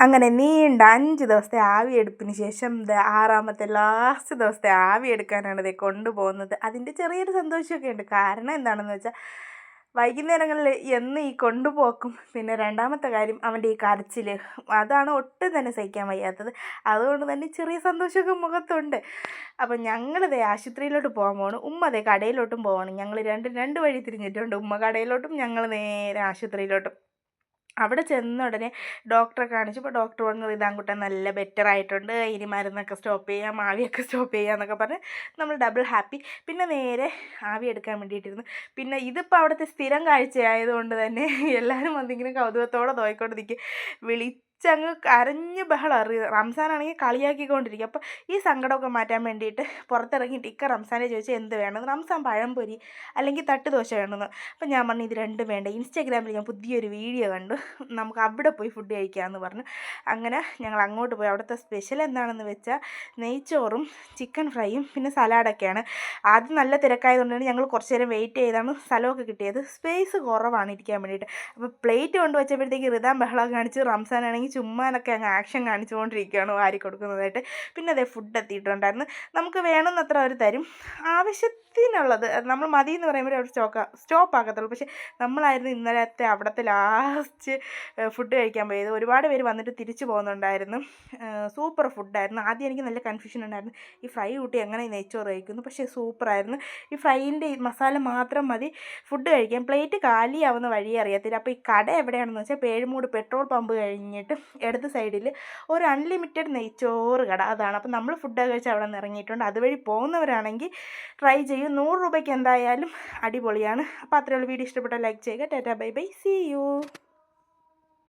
അങ്ങനെ നീണ്ട 5 ദിവസത്തെ ആവിയെടുപ്പിന് ശേഷം ആറാമത്തെ ലാസ്റ്റ് ദിവസത്തെ ആവിയെടുക്കാനാണ് ഇതേ കൊണ്ടുപോകുന്നത്. അതിൻ്റെ ചെറിയൊരു സന്തോഷമൊക്കെ ഉണ്ട്. കാരണം എന്താണെന്ന് വെച്ചാൽ വൈകുന്നേരങ്ങളിൽ എന്ന് ഈ കൊണ്ടുപോക്കും പിന്നെ രണ്ടാമത്തെ കാര്യം അവൻ്റെ ഈ കരച്ചിൽ, അതാണ് ഒട്ടും തന്നെ സഹിക്കാൻ വയ്യാത്തത്. അതുകൊണ്ട് തന്നെ ചെറിയ സന്തോഷമൊക്കെ മുഖത്തുണ്ട്. അപ്പം ഞങ്ങളിതേ ആശുപത്രിയിലോട്ട് പോകാൻ പോകണം. ഉമ്മ അതേ കടയിലോട്ടും പോകണം. ഞങ്ങൾ രണ്ട് വഴി തിരിഞ്ഞിട്ടുണ്ട്. ഉമ്മ കടയിലോട്ടും ഞങ്ങൾ നേരെ ആശുപത്രിയിലോട്ടും. അവിടെ ചെന്ന ഉടനെ ഡോക്ടറെ കാണിച്ചപ്പോൾ ഡോക്ടർ പറഞ്ഞു റിതാങ്കുട്ടൻ നല്ല ബെറ്റർ ആയിട്ടുണ്ട്, ഇനി മരുന്നൊക്കെ സ്റ്റോപ്പ് ചെയ്യാം, ആവിയൊക്കെ സ്റ്റോപ്പ് ചെയ്യാം എന്നൊക്കെ പറഞ്ഞ് നമ്മൾ ഡബിൾ ഹാപ്പി. പിന്നെ നേരെ ആവി എടുക്കാൻ വേണ്ടിയിട്ടിരുന്നു. പിന്നെ ഇതിപ്പോൾ അവിടുത്തെ സ്ഥിരം കാഴ്ചയായതുകൊണ്ട് തന്നെ എല്ലാവരും വന്നിങ്ങനെ കൗതുകത്തോടെ നോക്കിക്കൊണ്ട് നിൽക്കും. വിളിച്ചങ്ങ് കരഞ്ഞ് ബഹളം. റംസാനാണെങ്കിൽ കളിയാക്കിക്കൊണ്ടിരിക്കും. അപ്പോൾ ഈ സങ്കടമൊക്കെ മാറ്റാൻ വേണ്ടിയിട്ട് പുറത്തിറങ്ങിയിട്ട് ഇക്ക റംസാനെ ചോദിച്ചാൽ എന്ത് വേണമെന്ന്. റംസാൻ പഴംപൊരി അല്ലെങ്കിൽ തട്ടുദോശ വേണമെന്ന്. അപ്പോൾ ഞാൻ പറഞ്ഞു ഇത് രണ്ടും വേണ്ട, ഇൻസ്റ്റാഗ്രാമിൽ ഞാൻ പുതിയൊരു വീഡിയോ കണ്ടു, നമുക്ക് അവിടെ പോയി ഫുഡ് കഴിക്കാമെന്ന് പറഞ്ഞു. അങ്ങനെ ഞങ്ങൾ അങ്ങോട്ട് പോയി. അവിടുത്തെ സ്പെഷ്യൽ എന്താണെന്ന് വെച്ചാൽ നെയ്ച്ചോറും ചിക്കൻ ഫ്രൈയും പിന്നെ സലാഡൊക്കെയാണ്. ആദ്യം നല്ല തിരക്കായതുകൊണ്ടാണ് ഞങ്ങൾ കുറച്ച് നേരം വെയിറ്റ് ചെയ്താണ് സ്ഥലമൊക്കെ കിട്ടിയത്. സ്പേസ് കുറവാണ് ഇരിക്കാൻ വേണ്ടിയിട്ട്. അപ്പോൾ പ്ലേറ്റ് കൊണ്ട് വെച്ചപ്പോഴത്തേക്ക് റിതാൻ ബഹളമൊക്കെ കാണിച്ച്, റംസാനാണെങ്കിൽ ചുമ്മാനൊക്കെ അങ്ങ് ആക്ഷൻ കാണിച്ചുകൊണ്ടിരിക്കുകയാണ് വാരി കൊടുക്കുന്നതായിട്ട്. പിന്നെ അതേ ഫുഡ് എത്തിയിട്ടുണ്ടായിരുന്നു. നമുക്ക് വേണമെന്നത്ര അവർ തരും, ആവശ്യത്തിനുള്ളത്. നമ്മൾ മതി എന്ന് പറയുമ്പോൾ അവർ സ്റ്റോപ്പ് ആക്കത്തുള്ളൂ. പക്ഷേ നമ്മളായിരുന്നു ഇന്നലത്തെ അവിടുത്തെ ലാസ്റ്റ് ഫുഡ് കഴിക്കാൻ പോയത്. ഒരുപാട് പേര് വന്നിട്ട് തിരിച്ചു പോകുന്നുണ്ടായിരുന്നു. സൂപ്പർ ഫുഡായിരുന്നു. ആദ്യം എനിക്ക് നല്ല കൺഫ്യൂഷൻ ഉണ്ടായിരുന്നു, ഈ ഫ്രൈ കൂട്ടി എങ്ങനെ നെയ്ച്ചോറ് കഴിക്കുന്നു. പക്ഷേ സൂപ്പറായിരുന്നു. ഈ ഫ്രൈൻ്റെ ഈ മസാല മാത്രം മതി ഫുഡ് കഴിക്കാൻ. പ്ലേറ്റ് കാലിയാവുന്ന വഴിയേ അറിയത്തില്ല. അപ്പോൾ ഈ കട എവിടെയാണെന്ന് വെച്ചാൽ പേഴുമൂട് പെട്രോൾ പമ്പ് കഴിഞ്ഞിട്ട് ഇടത് സൈഡിൽ ഒരു അൺലിമിറ്റഡ് നെയ്ച്ചോറ് കട, അതാണ്. അപ്പോൾ നമ്മൾ ഫുഡൊക്കെ കഴിച്ച് അവിടെ നിന്ന് ഇറങ്ങിയിട്ടുണ്ട്. അതുവഴി പോകുന്നവരാണെങ്കിൽ ട്രൈ ചെയ്യും. 100 രൂപയ്ക്ക് എന്തായാലും അടിപൊളിയാണ്. അപ്പോൾ അത്രയുള്ള വീഡിയോ ഇഷ്ടപ്പെട്ടാൽ ലൈക്ക് ചെയ്യുക. Tata bye bye, see U.